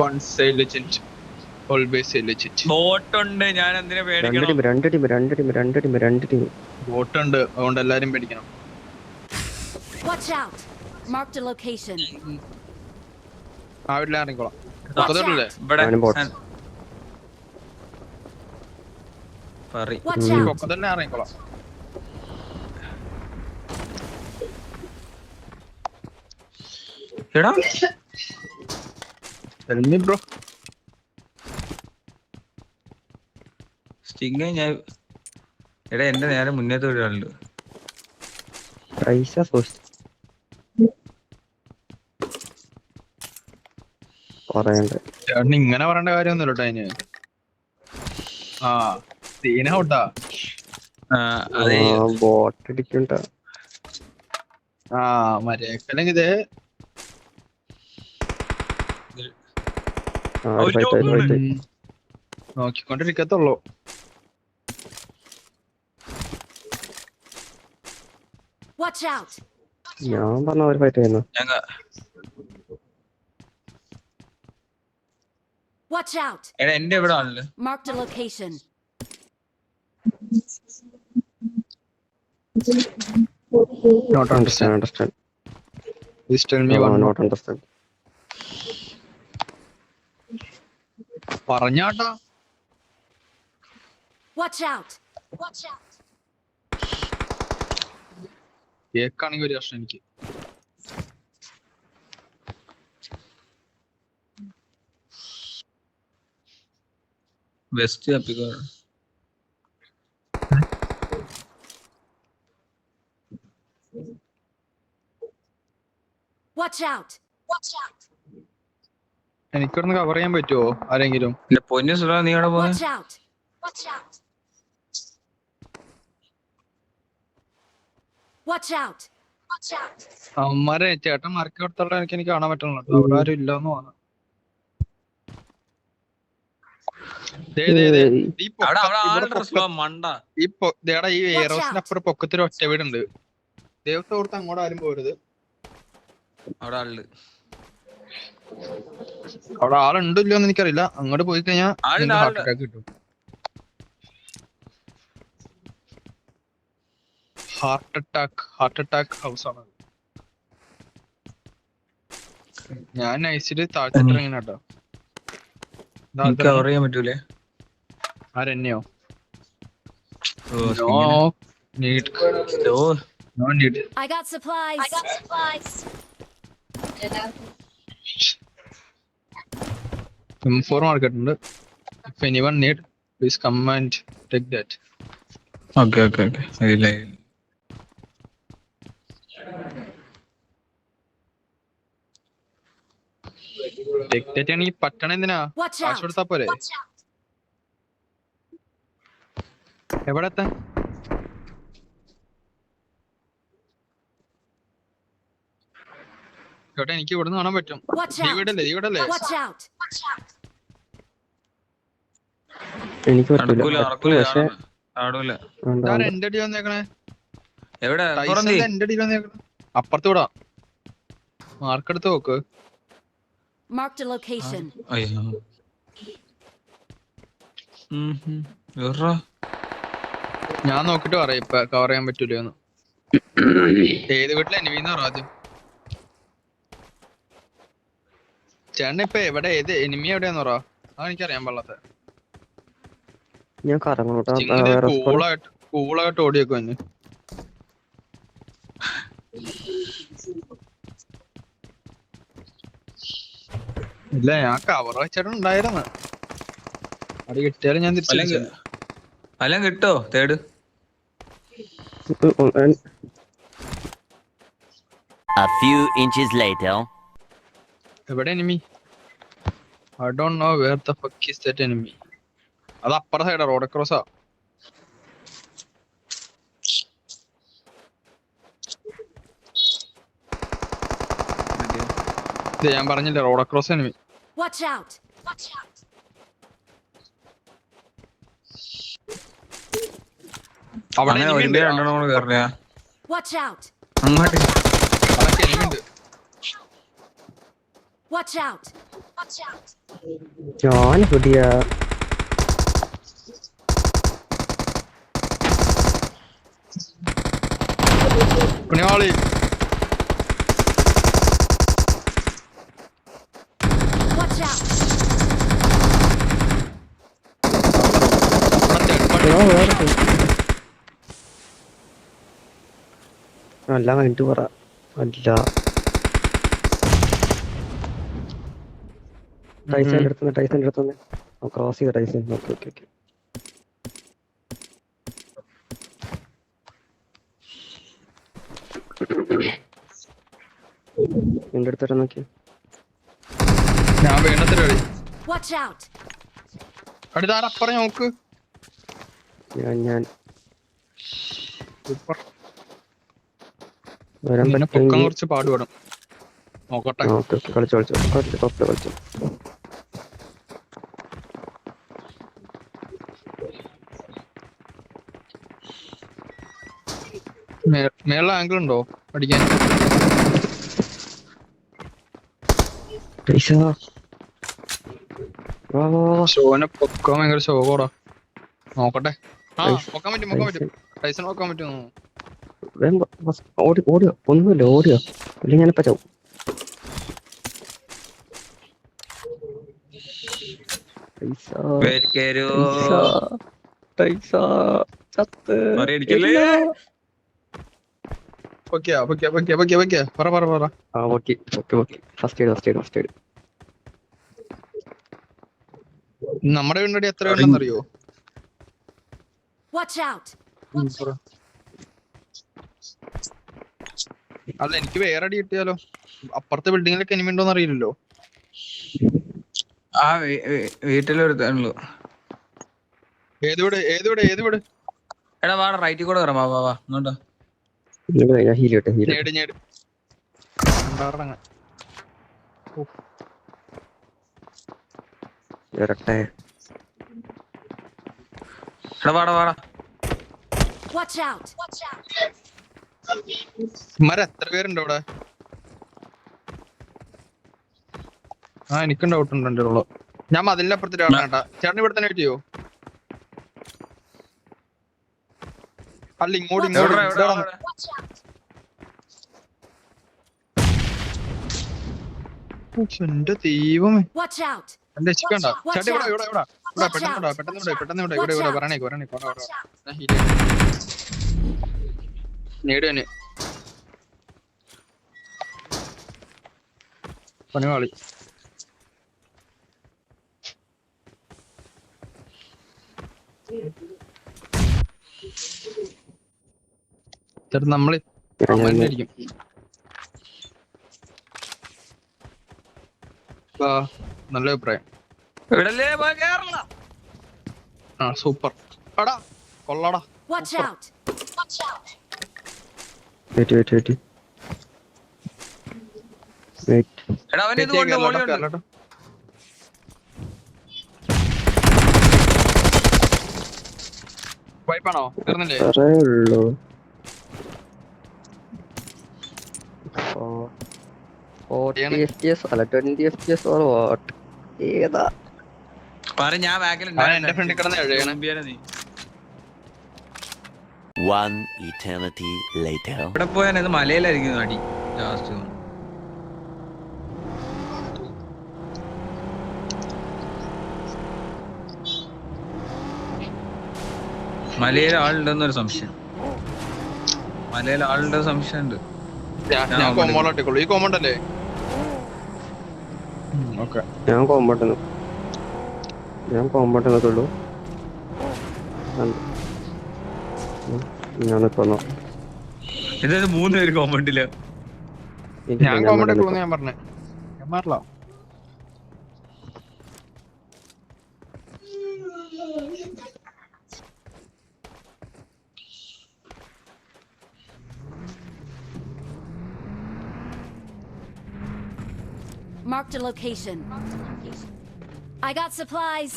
Once a legend, always a legend. ബോട്ടുണ്ട്, ഞാൻ എന്തിനാ പേടിക്കണം? രണ്ട് ടീം ബോട്ടുണ്ട്, അതുകൊണ്ട് എല്ലാരും പേടിക്കണം. Watch out! Marked a location. ആ വീട്ടിൽ ഇറങ്ങിക്കോളാം. Watch out! ഇവിടെ അവനും bot. പറയ്. Watch out! പൊക്കത്തന്നെ ഇറങ്ങിക്കോളാം. എടാ Tell me bro. സ്റ്റിങ് ഞാൻ എടാ എന്റെ നേരെ മുന്നേത്തെ ഒരാളുണ്ട്. പൈസ പറയണ്ട. ചേട്ടന് ഇങ്ങനെ പറയേണ്ട കാര്യമൊന്നുമില്ല കേട്ടോ അതിന്. ആ സീനൗട്ടാ. അതെ ബോട്ട് അടിക്കണ്ട. ആ മര്യാദക്കല്ലെങ്കിൽ ഇത് നോക്കിക്കൊണ്ടിരിക്കത്തുള്ളൂ. Watch out! ഞാൻ പറഞ്ഞ ഒരു ഫൈറ്റ് ചെയ്യുന്നു. Watch out! എടാ എന്റെ എവിടെ ആണല്ലോ. Marked a location. Not understand. Please tell me one more. Not understand. പറഞ്ഞാട്ടാ. Watch out! Watch out! കേക്കാണെങ്കിൽ ഒരു കഷ്ണം എനിക്ക്. West Appiko. Watch out! Watch out! എനിക്കൊന്ന് കവർ ചെയ്യാൻ പറ്റുമോ ആരെങ്കിലും? എന്റെ പൊന്നു സുറ നീ എവിടെ പോന്നെ? Watch out! Watch out! Watch out! Watch out! അമ്മരെ ചേട്ടൻ മറക്കി കൊടുത്തുള്ള എനിക്ക് കാണാൻ പറ്റുള്ളൂ. അവിടെ ആരും ഇല്ലെന്ന് തോന്നുന്നു. മണ്ട ഈ എയറോസിനപ്പുറം പൊക്കത്തിൽ ഒറ്റ വീടുണ്ട്. ദൈവത്തെ ഓർത്ത് അങ്ങോട്ട് ആരും പോരുത്. അവിടെ ആളുണ്ട്. അവിടെ ആളുണ്ടോ ഇല്ലയോ എന്ന് എനിക്കറിയില്ല. അങ്ങോട്ട് പോയി കഴിഞ്ഞാൽ ഹാർട്ട് അറ്റാക്ക് കിട്ടും. ഹാർട്ട് അറ്റാക്ക് ഹൗസ് ആണ്. ഞാൻ നൈസില് താഴ്ത്തിട്ട് ഇറങ്ങിന കേട്ടോ. കവർ ചെയ്യാൻ പറ്റൂലേ? ആരെന്നെയോ? No need. I got supplies. M4 market ഉണ്ട്. If anyone need, please come and take that. Okay. ഇല്ല. Take that ആണ് ഈ പട്ടണം എന്തിനാ? Watch കാശ് out! കൊടുത്താ പോരെ? എവിടെ എത്താൻ? ചേട്ടാ എനിക്ക് ഇവിടുന്ന് കാണാൻ പറ്റും. Watch ഈ out! വീടല്ലേ? Watch out! എനിക്ക് പറ്റൂല. പക്ഷെ ഇതാരാ എന്റെ അടി വന്നേക്കണേ? എവിടെ എന്റെ അടി വന്നേക്കണേ? അപ്പുറത്ത് വിടാ. മാർക്കെടുത്ത് നോക്ക്. Marked a location. അയ്യോ. ഞാൻ നോക്കിട്ട് പറയാം ഇപ്പൊ കവർ ചെയ്യാൻ പറ്റൂലെന്ന്. ഏത് വീട്ടിലെ എനിമീന്ന് പറ ആദ്യം. ചേട്ടൻ ഇപ്പൊ എവിടെ ഏത് എനിമി എവിടെയാന്ന് പറ. അതെനിക്കറിയാൻ പാടില്ലാത്ത. ഞാൻ കറങ്ങോട്ടാ. കൂളായിട്ട് ഓടിയേക്കോ എന്നെ. ഇല്ല ഞാൻ കവർ വെച്ചിട്ടുണ്ടായിരുന്നു. അടി കിട്ടിയാലും ഞാൻ തിരിച്ചു. അല്ല കിട്ടോ തേട്. A few inches later. എവിടെ enemy? I don't know where the fuck is that enemy. അത് അപ്പുറ സൈഡാ, റോഡ് ക്രോസാ. ഞാൻ പറഞ്ഞില്ലേ road cross enemy. Watch out! Watch out! അവിടെ അങ്ങനെ enemy ഉണ്ട്. ഒരുമിച്ച് രണ്ടെണ്ണം കൂടെ കയറിയാ Watch out! അങ്ങോട്ട് അതൊക്കെ enemy ഉണ്ട്. Watch out! Watch out! ഞാൻ പുതിയ പുണ്യവാളി Watch out! അല്ല കഴിഞ്ഞിട്ട് പറ അല്ല ടൈസന്റെ അടുത്തുനിന്ന് ക്രോസ് ചെയ്ത ടൈസൻ. Okay okay okay. എന്റെ അടുത്ത് വരാൻ നോക്കി. ഞാൻ വേണ്ടത്തില്ല കളി Watch out! അടുത്താരപ്പറ നോക്ക്. ഞാൻ സൂപ്പർ. വരാൻ പൊക്കാൻ പറ്റുമെങ്കിൽ കുറച്ച് പാടുപെടും. നോക്കട്ടെ. ഓക്കെ ഓക്കെ കളിച്ചോ. മേളിലെ ആംഗിൾ ഉണ്ടോ അടിക്കാൻ? ടൈസ വാ വാ വാ. ഷോനെ പൊക്കാൻ ഭയങ്കര ശോകോടാ. നോക്കട്ടെ. ആ ടൈസൺ, പൊക്കാൻ പറ്റും. ടൈസൺ പൊക്കാൻ പറ്റും. വേഗം ഓടിയോ ഒന്നുമില്ല ഓടിയോ അല്ലെങ്കിൽ ഞാനിപ്പോ ചാവും. ടൈസ ചത്ത് പറ. ആ ഓക്കെ ഫസ്റ്റ് എയ്ഡ് നമ്മുടെ വീടിന്റെ എത്ര ഉണ്ടെന്ന് അറിയോ? Watch out! അല്ല എനിക്ക് വേറെ അടി കിട്ടിയാലോ? അപ്പുറത്തെ ബിൽഡിങ്ങിലൊക്കെ എനിമി ഉണ്ടോന്ന് അറിയില്ലല്ലോ. ആ വീട്ടിലൊരുത്താണല്ലോ. ഏത് വീട്? എടാ വാ റൈറ്റിൽ കൂടെ കയറാം. വാ ഇങ്ങോട്ടാ. നേട് വരട്ടെ. എടാ വാടാ. Watch out! Watch out! ഇമാരെ എത്ര പേരുണ്ട് ഇവിടെ? ആ എനിക്കും ഡൗട്ട് ഉണ്ട് എന്റെ ഉള്ളു. ഞാൻ മതിലിന്റെ അപ്പുറത്ത് ചേട്ടാ. ചേട്ടൻ ഇവിടെ തന്നെ വെയിറ്റ് ചെയ്യോ? അല്ല ഇങ്ങോട്ട് എന്റെ ദൈവമേ. Watch out! എന്റെ രക്ഷിക്കണ്ട ചേട്ടാ. പെട്ടെന്ന് പറയണേക്ക് നേടുവന് പണിവാളി. ചേട്ടാ നമ്മള് ായിരിക്കും. നല്ല അഭിപ്രായം. ആ സൂപ്പർ. എടാ കൊള്ളാടാ. Watch out! Watch out! Wait എടാ അവനെ ഇത് കൊണ്ട് മോളിയുണ്ട്. വൈപ്പാണോ? തീർന്നില്ലേ? പറയുള്ളൂ. അല്ല 20 FPS or what? ഏതാ ഞാൻ ബാക്കിൽ എന്റെ ഫ്രണ്ടിൽ കിടന്ന് എഴുതണേ. One eternity later. ഇവിടെ പോയാൽ ഇത് മലയിലായിരിക്കും അടി ലാസ്റ്റ്. മലയിൽ ആളുണ്ടെന്നൊരു സംശയം. സംശയമുണ്ട്. ഞാൻ കോമ്പൗണ്ടിക്കുള്ളൂ. ഈ കോമ്പൗണ്ട് അല്ലേ? ഞാൻ കോമ്പൗണ്ട് നിൽക്കുള്ളൂ. ഞാൻ നിൽക്കുന്നു. ഇത് 3 പേര് കോമ്പൗണ്ടില്. ഞാൻ കോമ്പൗണ്ടിക്കുള്ളൂ ഞാൻ പറഞ്ഞേ. ഞാൻ മാറില്ല. Marked a location. I got supplies.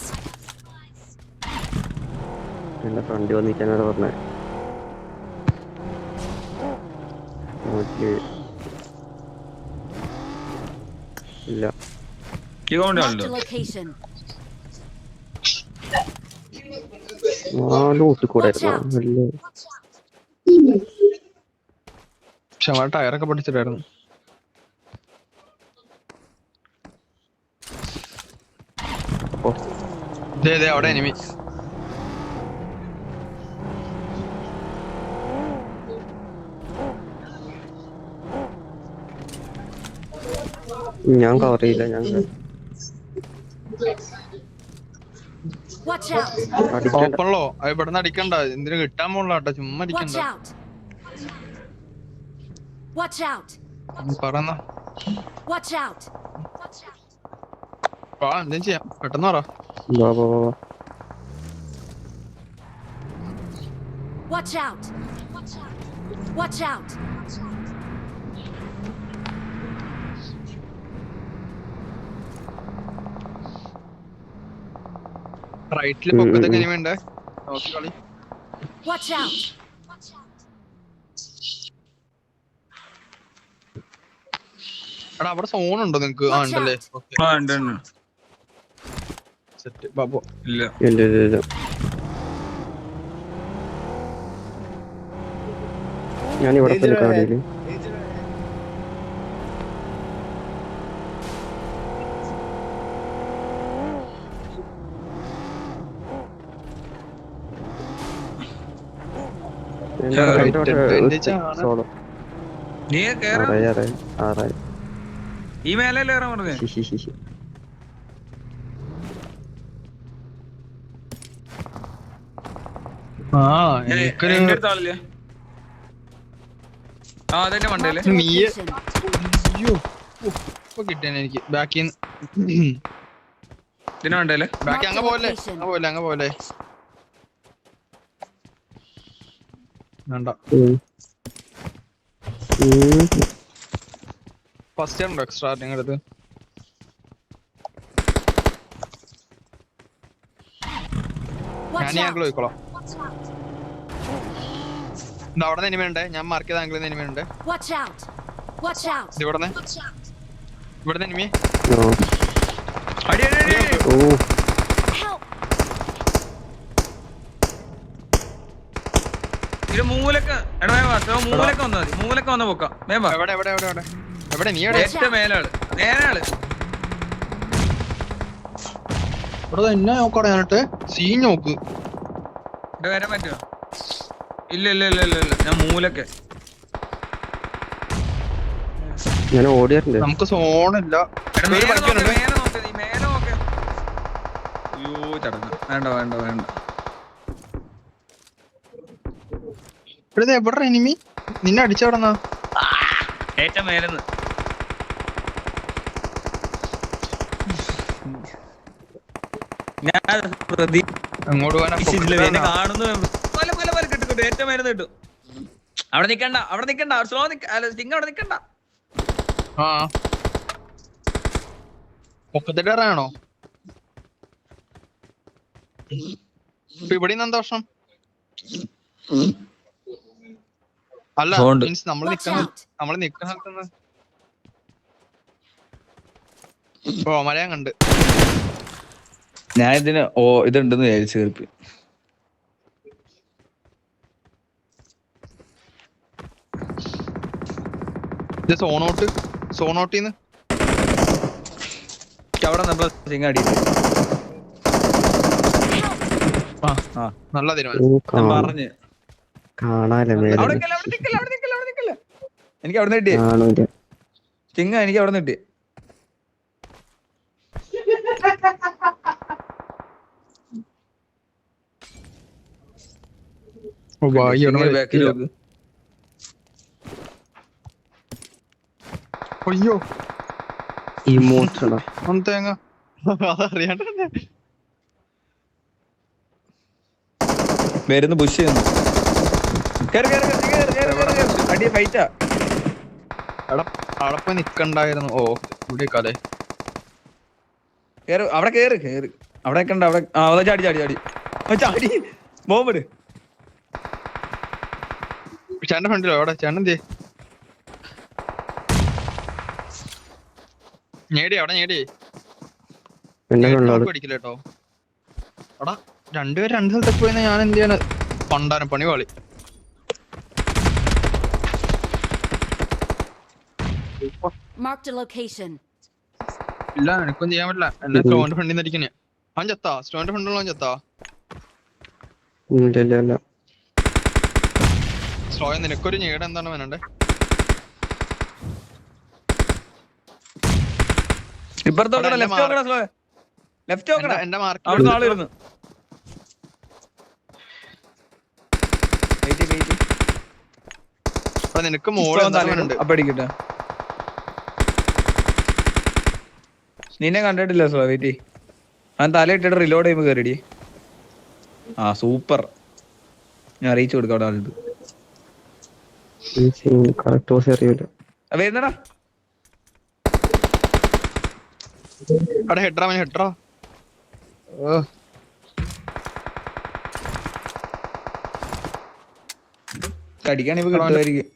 എന്റെ ഫ്രണ്ട് വന്നിരിക്കാനാണ് പറഞ്ഞത്. ഇല്ല. ഈ കൊണ്ട് Marked ആളുണ്ടോ? a location. ഊട്ടിക്കൂടായിരുന്നു വലിയ. പക്ഷെ അവൻ ടയറൊക്കെ പഠിച്ചിട്ടായിരുന്നു. ദേ അവിടെ എനിമി. ഞാൻ കവർ ചെയ്യില്ല. ഞാൻ Watch out! അടിക്കണ്ട. ഓപ്പണല്ലോ ഇവിടുന്ന് അടിക്കണ്ട. എന്തിനു കിട്ടാൻ പോണല്ലോ കേട്ടോ, ചുമ്മാ Watch അടിക്കണ്ട. out! Watch out! പറഞ്ഞ Watch out! എന്തും ചെയ്യാം, പെട്ടെന്ന് പറ. വാ വാ വാ വാ. Watch out! Watch out! റൈറ്റില് പൊക്കത്തൊക്കെ എനിമി ഉണ്ട്, നോക്കി കളി. Watch out! എടാ അവിടെ സോൺ ഉണ്ടോ നിങ്ങക്ക്? ആ ഉണ്ടല്ലേ, ഓക്കെ ആ ഉണ്ട്. സെറ്റ് ബാബു. ഇല്ല ഇല്ല ഇല്ല ഇല്ല. ഞാൻ ഇവിടെ തന്നെ കാടിയില്. സോളോ നീ കേറാ. ആറായി. ഈ മേലല്ലേ കയറാൻ പറഞ്ഞേ? ആ എനിക്കൊരു എന്റെ അടുത്ത ആളില്ലേ? ആ അതെന്നെ മണ്ടല്ലേ? Marked a നീ location. അയ്യോ ഇപ്പൊ കിട്ടിയാണ് എനിക്ക്. ബാക്കിന്ന് ഇതിനെ മണ്ടല്ലേ? ബാക്കി അങ്ങ് പോലെ അങ്ങ് പോലെ വേണ്ട. ഫസ്റ്റ് ഉണ്ടോ എക്സ്ട്രാ നിങ്ങളുടെ അടുത്ത്? Watch ഞാൻ out! ആംഗിൾ പോയിക്കോളാം. അവിടെ എനിമി ഉണ്ട്, ഞാൻ മാർക്ക് ചെയ്ത ആംഗിളിൽ എനിമി ഉണ്ട്. Watch out! Watch out! ഇവിടുന്ന് എനിമി. അടി അടി അടി അടി. ഓ Help! ഇത് മൂലക്ക് എടാ മൂലക്ക് വന്നാ മതി. മൂലക്ക് വന്ന പോക്കാം. വേമ്പ എവിടെ എവിടെ എവിടെ എവിടെ എവിടെ നീ എവിടെ? ഏറ്റവും മേലാള് നേരെ ആള്. ഇവിടെ എന്നെ നോക്കടാ, ഞാനിട്ട് സീൻ നോക്ക്. ഇവിടെ വരാൻ പറ്റുമോ? ഇല്ല ഇല്ല ഇല്ല ഇല്ല ഇല്ല. ഞാൻ മൂലക്ക്. ഞാൻ ഓടിയിട്ടുണ്ട്. നമുക്ക് സോണില്ല. എടാ മേലെ നോക്ക്, മേലെ നോക്ക്, നീ മേലെ നോക്ക്. അയ്യോ ചടങ്ങ. വേണ്ട വേണ്ട വേണ്ട. ഇവിടെ എവിടെ എനിമി? നിന്നെ അടിച്ചവിടെന്നാ? ഏറ്റവും മേലെന്ന്. ഞാൻ അങ്ങോട്ട് പോകാനാ? കാണുന്നു. പല പല പല കിട്ടും. ഏറ്റവും മേലെന്ന് കിട്ടും. അവിടെ നിക്കണ്ട, അവിടെ നിക്കണ്ട. സ്ലോ സ്റ്റിങ് അവിടെ നിക്കണ്ട. ആ പൊക്കത്തിട്ട് ഇറങ്ങാണോ? ഇപ്പൊ ഇവിടെ സന്തോഷം അല്ല, സോണ്ട്. മീൻസ് നമ്മള് നിക്കുന്ന സ്ഥലത്തുനിന്ന് ഓ മലയാൻ കണ്ട്. ഞാൻ ഇതിന് ഇതുണ്ടെന്ന് വിചാരിച്ചു കേൾപ്പി. ഇത് സോണോട്ടിന്ന് അവിടെ സിംഗ് അടി. ആ നല്ല തീരുമാനം. ഞാൻ പറഞ്ഞു കാണാല്ലേ അവിടെ മേലെ നിക്കല്ല, അവിടെ നിക്കല്ല, അവിടെ നിക്കല്ല, അവിടെ നിക്കല്ല. എനിക്ക് അവിടെ നിന്ന് കിട്ടിയേ കാണൂല. സിംഗ്. എനിക്ക് അവിടെ നിന്ന് കിട്ടിയേ. ബാക്കിൽ നോക്ക്. അയ്യോ ഇമോഷണ തേങ്ങ അതറിയാണ്ട് വരുന്നു പുഷ് ചെയ്യുന്നു. അടി ഫൈറ്റാ. അടപ്പ നിക്കണ്ടായിരുന്നു. ഓ ഇവിടെ കലേ കേറ്, അവിടെ കേറ് കേറ്. അവിടെ നിക്കണ്ട. അവിടെ ചാടി ചാടി ചാടി ചാടി ബോംബിട്. ചേട്ടന്റെ ഫ്രണ്ടിലോ? അവിടെ ചേട്ടൻ എന്തേ? ഞേടി അവിടെ ഞേടി എന്നെ കണ്ടാള് അടിക്കില്ല കേട്ടോ. എടാ രണ്ടുപേരും രണ്ട് സ്ഥലത്തേക്ക് പോയിന്ന് ഞാൻ എന്ത് ചെയ്യാന്? പണ്ടാരം പണി പാളി. Marked a location. ഇല്ല എനിക്കൊന്നും ചെയ്യാൻ പറ്റില്ല. എന്നെ സ്റ്റോന്റെ ഫ്രണ്ടിൽ നിന്ന് അടിക്കണേ. അവൻ ചത്താ? സ്റ്റോന്റെ ഫ്രണ്ടിലുള്ള അവൻ ചത്താ? ഇല്ല സ്ലോ നിനക്കൊരു ഞേട് എന്താണ് വേണ്ടേ? ഇപ്പുറത്തോടെ ലെഫ്റ്റ് നോക്കടാ. എന്റെ മാർക്ക് അവിടുന്ന് ആള് വരുന്നു. നിനക്ക് മോളുണ്ട്. അപ്പൊ അടിക്കട്ടെ. നിന്നെ കണ്ടിട്ടില്ല സ്ലോ. വെയിറ്റ് അവൻ തല ഇട്ടിട്ട് റിലോഡ് ചെയ്യുമ്പോ കയറിടി. ആ സൂപ്പർ. ഞാൻ അറിയിച്ചു കൊടുക്കാം അവിടെ ആളുണ്ട്. കറക്റ്റ് ഓസ് അറിയില്ല. വരുന്നടാ. അവിടെ ഹെഡ്രാ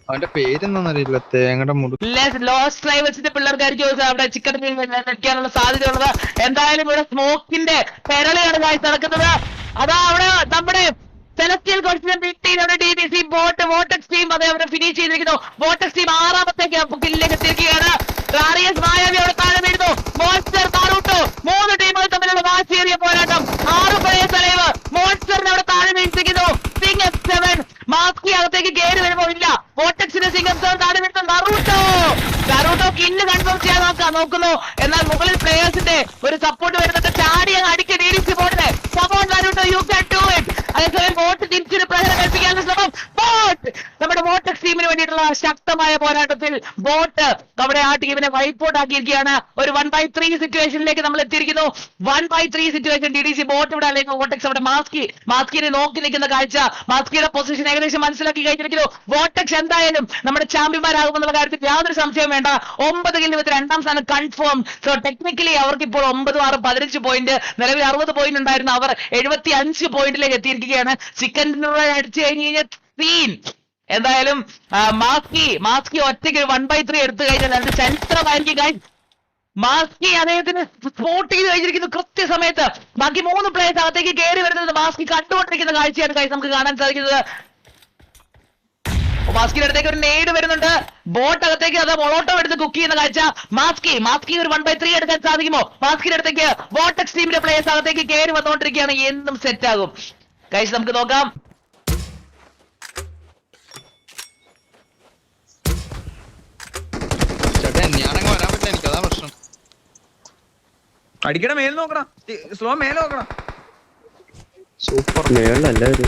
അവന്റെ പേരെന്താന്നറിയില്ല. തേങ്ങയുടെ മുടി ലോസ്റ്റ് ഡ്രൈവേഴ്സിന്റെ പിള്ളേർക്കായിരിക്കും അവിടെ ചിക്കൻ അടിക്കാനുള്ള സാധ്യതയുള്ളത്. എന്തായാലും ഇവിടെ സ്മോക്കിന്റെ പെരളയാണ് കാഴ്ച നടക്കുന്നത്. അതാ അവിടെ നമ്മുടെ സെലസ്റ്റിയൽ കോഴ്സിനെ ബീറ്റ് DBC വോട്ടെക്സ് ടീം അതേ അവരെ ഫിനിഷ് ചെയ്തിരിക്കുന്നു. വോട്ടെക്സ് ടീം 6ാമത്തെ കില്ലിലേക്ക് എത്തിയിരിക്കുകയാണ്. റാറിയസ് മായാവി അവിടെ താഴെ വീഴുന്നു. മോൺസ്റ്റർ താറൂട്ടോ 3 ടീമുകൾ തമ്മിലുള്ള വാശിയേറിയ പോരാട്ടം. 6 പഴയ തലവ് മോൺസ്റ്ററിനെ അവിടെ താഴെ വീഴ്ത്തിക്കുന്നു. സിംഗ് F7 മാസ്കി അകത്തേക്ക് കയറി വരുമ്പോ ഇല്ല. വോട്ടെക്സിന്റെ സിംഗ് F7 താഴെ വീഴ്ത്തുന്നു. നറൂട്ടോ കില്ല് കൺഫേം ചെയ്യാൻ നോക്കുന്നു. എന്നാൽ മുകളിൽ പ്ലേയേഴ്സിന്റെ ഒരു സപ്പോർട്ട് വരുന്നുണ്ട്. ചാടി അങ്ങ് അടിക്ക് DDC ബോർഡിനെ. Support Naruto you can do it. അതേസമയം ബോട്ട് തിരിച്ചൊരു പ്രഹരം കൽപ്പിക്കാനുള്ള ശ്രമം. ബോട്ട് നമ്മുടെ വോട്ടെക്സ് ടീമിന് വേണ്ടിയിട്ടുള്ള ശക്തമായ പോരാട്ടത്തിൽ ബോട്ട് നമ്മുടെ ആ ടീമിനെ വൈപ്പൗട്ട് ആക്കിയിരിക്കുകയാണ്. ഒരു 1/3 സിറ്റുവേഷനിലേക്ക് നമ്മൾ എത്തിയിരിക്കുന്നു. 1/3 സിറ്റുവേഷൻ. DDC ബോട്ട് ഇവിടെ അല്ലെങ്കിൽ വോട്ടെക്സ് അവിടെ മാസ്കിനെ നോക്കി നിൽക്കുന്ന കാഴ്ച. മാസ്കിയുടെ പൊസിഷൻ ഏകദേശം മനസ്സിലാക്കി കഴിഞ്ഞിരിക്കുന്നു. വോട്ടെക്സ് എന്തായാലും നമ്മുടെ ചാമ്പ്യന്മാരാകുമെന്നുള്ള കാര്യത്തിൽ യാതൊരു സംശയവും വേണ്ട. 9 കില്ല് വിത്ത് 2ാം സ്ഥാനം കൺഫേം. സോ ടെക്നിക്കലി അവർക്ക് ഇപ്പോൾ 9, 6, 15 പോയിന്റ്. നിലവിൽ 60 പോയിന്റ് ഉണ്ടായിരുന്നു. അവർ 75 പോയിന്റിലേക്ക് എത്തിയിരിക്കുകയാണ്. ചിക്കൻ അടിച്ചു കഴിഞ്ഞാൽ സീൻ. എന്തായാലും മാസ്കി ഒറ്റയ്ക്ക് 1/3 എടുത്തു കഴിഞ്ഞാൽ അത് ചരിത്രമായിരിക്കും. മാസ്കി അദ്ദേഹത്തിന് സ്പോട്ട് ചെയ്ത് കഴിഞ്ഞിരിക്കുന്നു കൃത്യസമയത്ത്. ബാക്കി 3 പ്ലേയേഴ്സ് അകത്തേക്ക് കയറി വരുന്നത് മാസ്കി കണ്ടുകൊണ്ടിരിക്കുന്ന കാഴ്ചയാണ് കാര്യം നമുക്ക് കാണാൻ സാധിക്കുന്നത്. മാസ്കിന്റെ അടുത്തേക്ക് ഒരു നെയ്ഡ് വരുന്നുണ്ട്. ബോട്ട് അകത്തേക്ക് അത് മൊളോട്ടോ എടുത്ത് കുക്ക് ചെയ്യുന്ന കാഴ്ച. മാസ്കി ഒരു 1/3 എടുക്കാൻ സാധിക്കുമോ? മാസ്കിന്റെ അടുത്തേക്ക് വോട്ടെക്സ് ടീമിന്റെ പ്ലേയേഴ്സ് അകത്തേക്ക് കയറി വന്നുകൊണ്ടിരിക്കുകയാണ്. എന്നും സെറ്റ് ആകും ഗൈസ്. നമുക്ക് നോക്കാം. ഞാനങ്ങ് വരാൻ പറ്റില്ല. എനിക്ക് അതാ പ്രശ്നം. അടിക്കണ മേൽ നോക്കണം. സ്ലോ മേൽ നോക്കണം. സൂപ്പർ മേളല്ല ഇത്.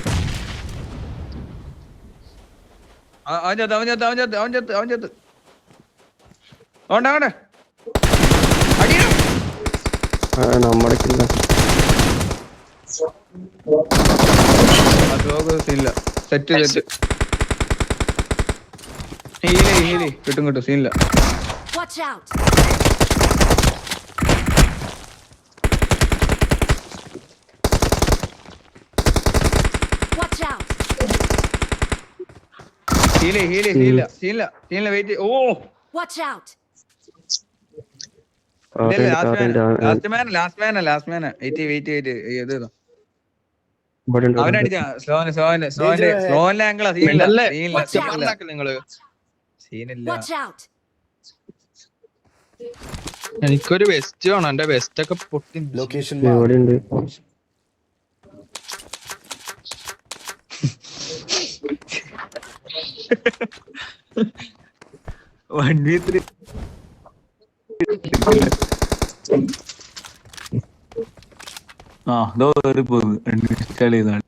അവൻ ചത്ത്. ഓണ്ടേ അടിയോ നമ്മുടെ സീനില്ല. സെറ്റ് ഹീലി കിട്ടും സീനില്ല. Watch out. Watch out. ഹീല വെയിറ്റ്. ഓ Watch out. Last man wait ഇത് അവനടിച്ച സ്ലോന്റെ ആംഗിളാ. നിങ്ങള് സീനില്ല. Watch out. എനിക്കൊരു വെസ്റ്റ് വേണം. എന്റെ വെസ്റ്റ് ഒക്കെ പൊട്ടി. Location ഇവിടെ ഉണ്ട്. ഇൻസ്റ്റാൾ ചെയ്താണ്.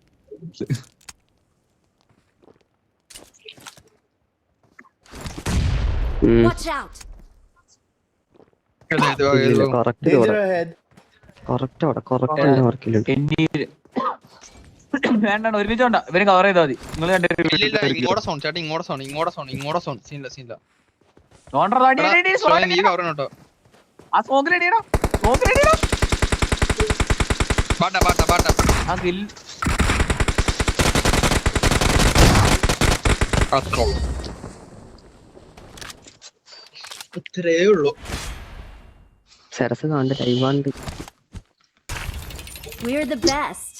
Watch out. Correct danger ahead. Correct മാർക്കിലുണ്ട്. വേണ്ട ഒരുമിച്ചോണ്ട ഇവര് കവർ ചെയ്താൽ മതി. നിങ്ങൾ ഇങ്ങോട്ട് സോൺ ചേട്ടാ. ഇങ്ങോട്ട് സോൺ സീനില്ല. നീ കവർ കേട്ടോ. ആ സ്മോക്കിൽ അടിയടാ. ബാട്ട ആ കിൽ ഇത്രേ ഉള്ളൂ. സെറസ് കാണണ്ട ലൈവ് ആണ്. We're the best.